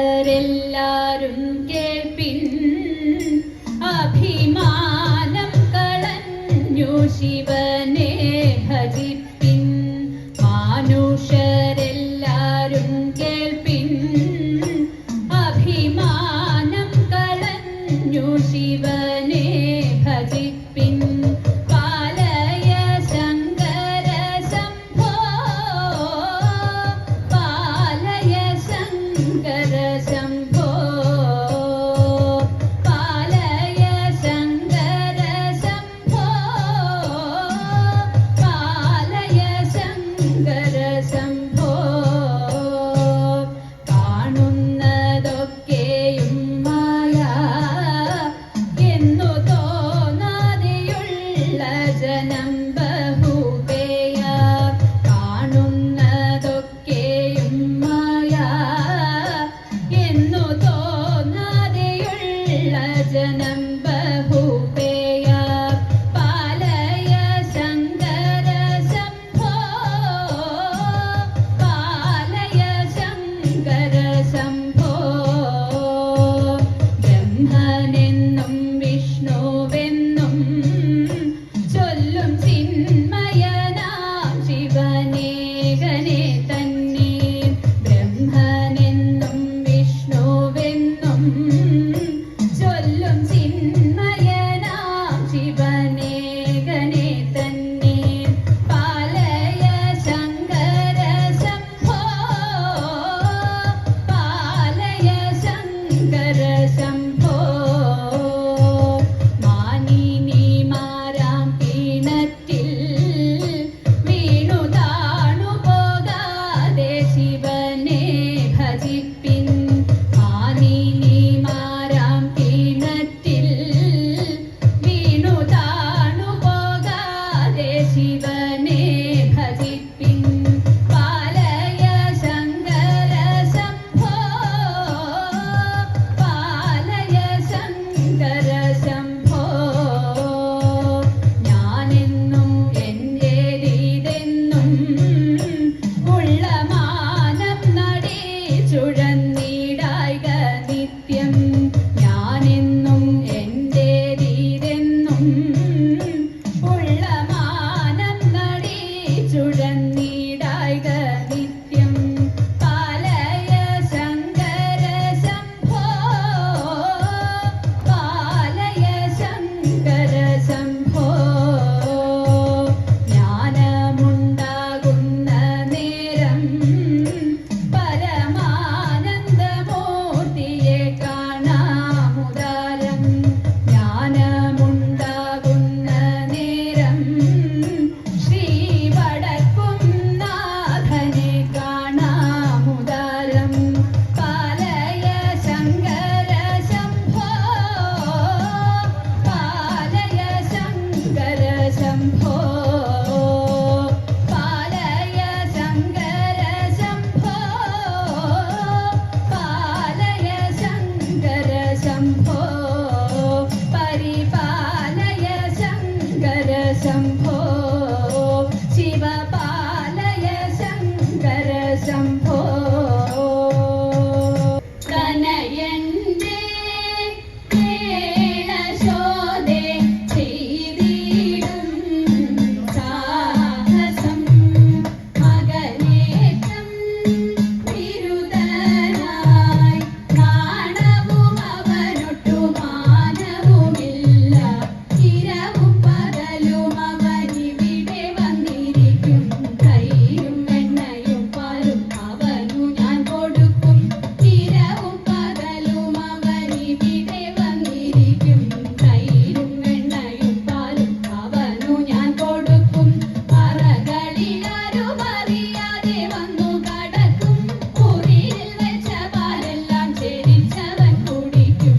മനുഷ്യരെല്ലാരും കേൾപ്പിൻ, അഭിമാനം കളഞ്ഞു ശിവനെ ഭജിപ്പിൻ. മനുഷ്യരെല്ലാരും കേൾപ്പിൻ, അഭിമാനം കളഞ്ഞു ശിവനെ ഭജിപ്പിൻ. ശങ്കര ശംഭോ शम्भो परिपालय शङ्कर शम्भो शिवपालय शङ्कर शम्भो कनयन्ते केळशोदे ചെയ്തിടും സാഹസം മകനേറ്റം ബിരുദനായി നാണവും അവനൊട്ടു മാനവുമില്ല ഇരവും പകലും അവനിവിടെ വന്നിരിക്കും കയ്യും എണ്ണയും പാലും അവനു ഞാൻ കൊടുക്കും ഇരവും പകലും അവനിവിടെ വന്നിരിക്കും കയ്യും എണ്ണയും പാലും അവനു ഞാൻ കൊടുക്കും പറകളിലാരും അറിയാതെ വന്നു കടക്കും മുറിയിൽ വെച്ച പാലെല്ലാം ചെരിച്ചവൻ കുടിക്കും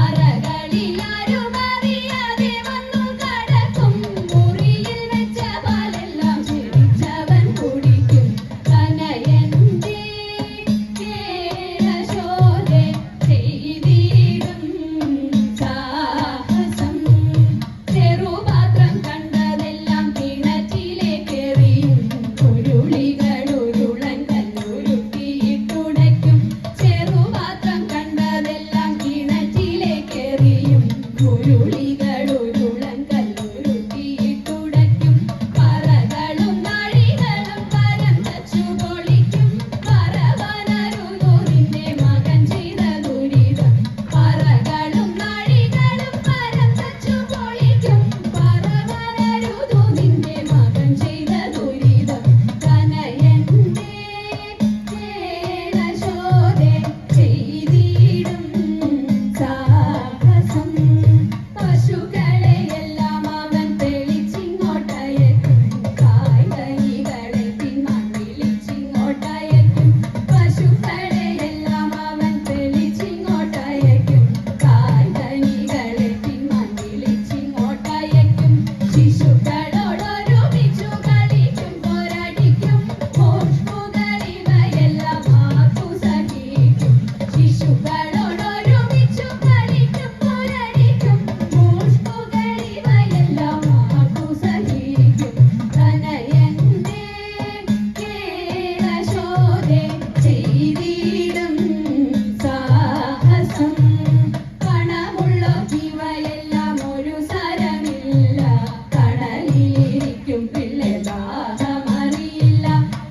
അറകളിലാരും അറിയാതെ വന്നു കടക്കും മുറിയിൽ വെച്ച പാലെല്ലാം ചെരിച്ചവൻ കുടിക്കും കനയന്റെ കേളശോധെ ചെയ്തിടും സാഹസം ചെറുപാത്രം കണ്ടതെല്ലാം കിണറ്റിലേക്കെറിയും ഉരുളികൾ ഉരുളൻ കല്ലുരുട്ടിയിട്ടുടയ്ക്കും ചെറുപാത്രം കണ്ടതെല്ലാം കിണറ്റിലേക്കെറിയും ഉരുളികൾ ഉരുളൻ കല്ലുരുട്ടിയിട്ടുടയ്ക്കും പറകളും നാഴികളും പരം തച്ചു പൊളിക്കും പറവനരുതു നിന്റെ മകൻ ചെയ്ത ദുരിതം പറകളും നാഴികളും പരം തച്ചു പൊളിക്കും പറവനരുതു നിന്റെ മകൻ ചെയ്ത ദുരിതം കനയന്റെ കേളശോധെ ചെയ്തിടും സാഹസം പശുക്കളെയെല്ലാം അവൻ തെളിച്ചിങ്ങോട്ടയക്കും കായ്കനികളെ തിന്നാൻ വിളിച്ചിങ്ങോട്ടയക്കും പശുക്കളെയെല്ലാം അവൻ തെളിച്ചിങ്ങോട്ടയക്കും കായ്കനികളെ തിന്നാൻ വിളിച്ചിങ്ങോട്ടയക്കും ശിശുക്കളോടൊരുമിച്ചു കളിക്കും പോരടിക്കും മോഷ്മുകളിവയെല്ലാം ആർക്കു സഹിക്കും ശിശുക്കളോടൊരുമിച്ചു കളിക്കും പോരടിക്കും മോഷ്മുകളിവയെല്ലാം ആർക്കു സഹിക്കും കനയന്റെ കേളശോധെ ചെയ്തിടും സാഹസം പണമുള്ള ജീവയെല്ലാം ഒരു സരമില്ല കടലിലിരിക്കും പിള്ളെ ദാഹമറിയില്ല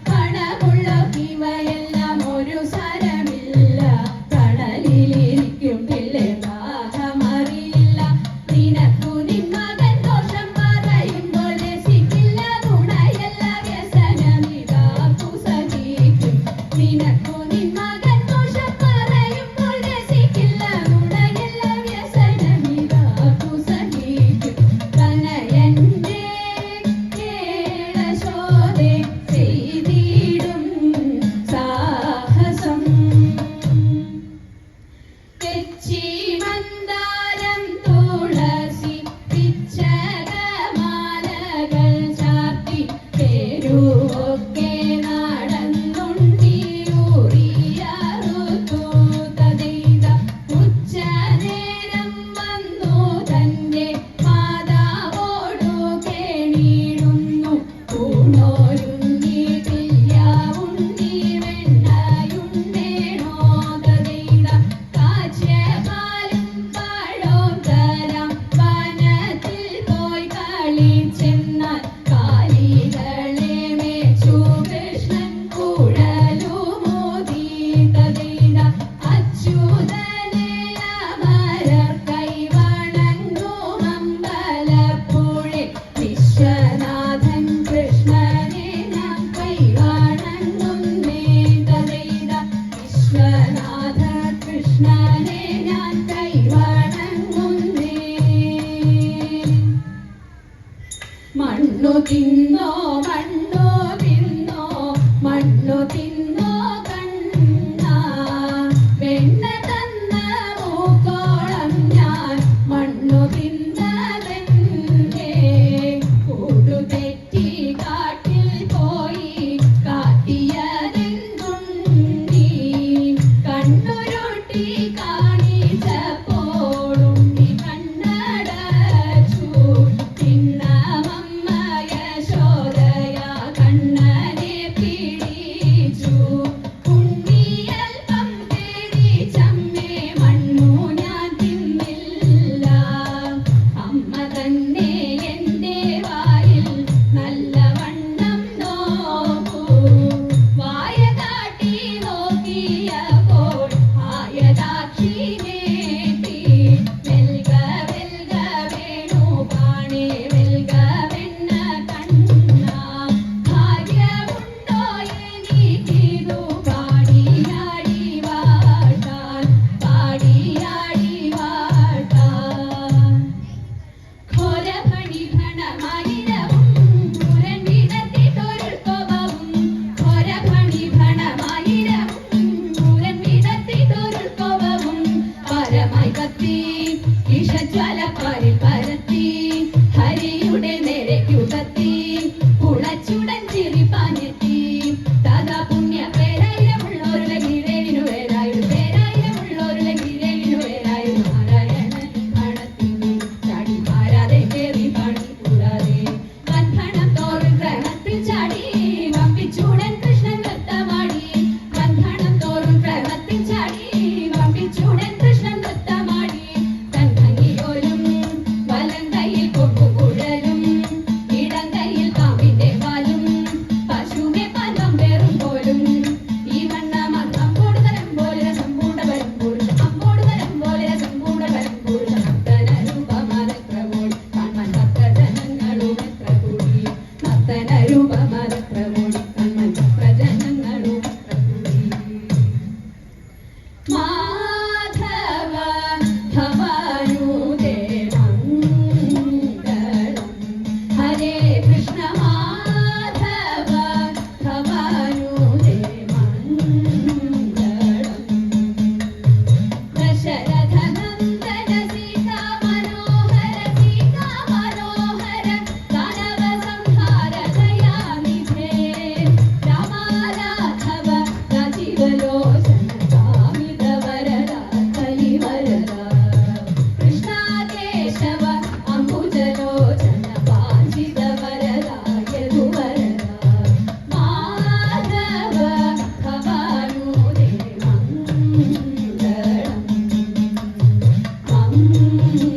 പണമുള്ള ജീവയെല്ലാം ഒരു സരമില്ല കടലിലിരിക്കും പിള്ളെ ദാഹമറിയില്ല നിനക്കു നിൻ മകൻ ദോഷം പറയുമ്പോൾ രസിക്കില്ല നുണയല്ല വ്യസനമിതാക്കു സഹിക്കും നിനക്കു നിൻ മകൻ ദോഷം പറയുമ്പോൾ രസിക്കില്ല നുണയല്ല വ്യസനമിതാക്കു സഹിക്കും കനയന്റെ കേളശോധെ ചെയ്തിടും സാഹസം തെച്ചി മന്ദാരം തുളസി പിച്ചകമാലകൾ ചാർത്തി തെരുവൊക്കെ നടന്നുണ്ടിയൂറിയറുത്തു തതെയ്ത ഉച്ചനേരം വന്നു തന്റെ മാതാവോടു കേണിടുന്നു ൂണോരുങ്ങിയിട്ടില്ല ഉണ്ണി വെണ്ണയുണ്ടേണോ തതെയ്ത കാച്ചിയ പാലും പഴവും തരാം വനത്തിൽ പോയി കളിച്ചെന്നാൽ കാലികളെ മേച്ചു കൃഷ്ണൻ കുഴലുമോദി തതെയ്ത അച്യുതനെ അമരർ കൈവണങ്ങും അമ്പലപ്പുഴെ വിശ്വനാഥൻ കൃഷ്ണനെ ഞാൻ കൈവണങ്ങുന്നേ തതെയ്ത വിശ്വനാഥ കൃഷ്ണനെ ഞാൻ കൈവണങ്ങുന്നേ മണ്ണു തിന്നോ മണ്ണു തിന്നോ മണ്ണു തിന്നോ കണ്ണ വെണ്ണ തന്ന മൂക്കോളം ഞാൻ മണ്ണു തിന്നതെന്റെ കൂടു തെറ്റി കാട്ടിൽ പോയി കാട്ടിയതെന്തുണ്ടി കണ്ണുരുട്ടി കാണിച്ചപ്പോൾ തീയായി കത്തി വിഷജ്വാലപ്പാലിൽ പരത്തി ഹരിയുടെ നേരയ്ക്കുകത്തി ഉളച്ചുടൻ ചിരിപ്പാഞ്ഞെത്തി സദാ പുണ്യ പേരായിരമുള്ളൊരു ഗിരേവിനു വേരായൊരു പേരായിരമുള്ളൊരു ഗിരേവിനു വേരായൊരു നാരായണൻ മണത്തിനി ചാടി മാരാതെ കേറി പണി കൂടാതെ ബന്ധനം തോറും ഗ്രഹത്തിൽ ചാടി വമ്പിച്ചൂടൻ കൃഷ്ണൻ നൃത്തമാടി ബന്ധനം തോറും ഗ്രഹത്തിൽ ചാടി വമ്പിച്ചൂടൻ കൃഷ്ണൻ നൃത്തമാടി തൻ ഭംഗിയോലും വലം കയ്യിൽ കൊമ്പുകുഴലും ഇടം കയ്യിൽ പാമ്പിന്റെ വാലും പശുവിനെ പലം പേറും പോലും ഈ വണ്ണം അമ്പോട് തരം പോലെ രസംപൂണ്ട വരും പുരുഷ അമ്പോട് തരം പോലെ രസംപൂണ്ട വരും പുരുഷ നർത്തന രൂപമലത്ര ഓടി കൺമൻ ഭക്തജനങ്ങളും എത്ര കൂടി നർത്തന രൂപമലത്ര ഓടി കൺമൻ ഭക്തജനങ്ങളും എത്ര കൂടി മാധവ ഭവാനുദേ മംഗളം ഹരേ കൃഷ്ണ മാധവ ഭവാനുദേ മംഗളം ദശരഥ നന്ദന സീതാ മനോഹര ദാനവ സംഹാര ദയാനിധേ രാമാരാഘവ രാജീവലോചന കാമിത വരദ കലിവരദ കൃഷ്ണ കേശവ അംബുജലോചന വാഞ്ചിത വരദ യദുവരദ മാധവ ഭവാനുദേ മംഗളം മംഗളം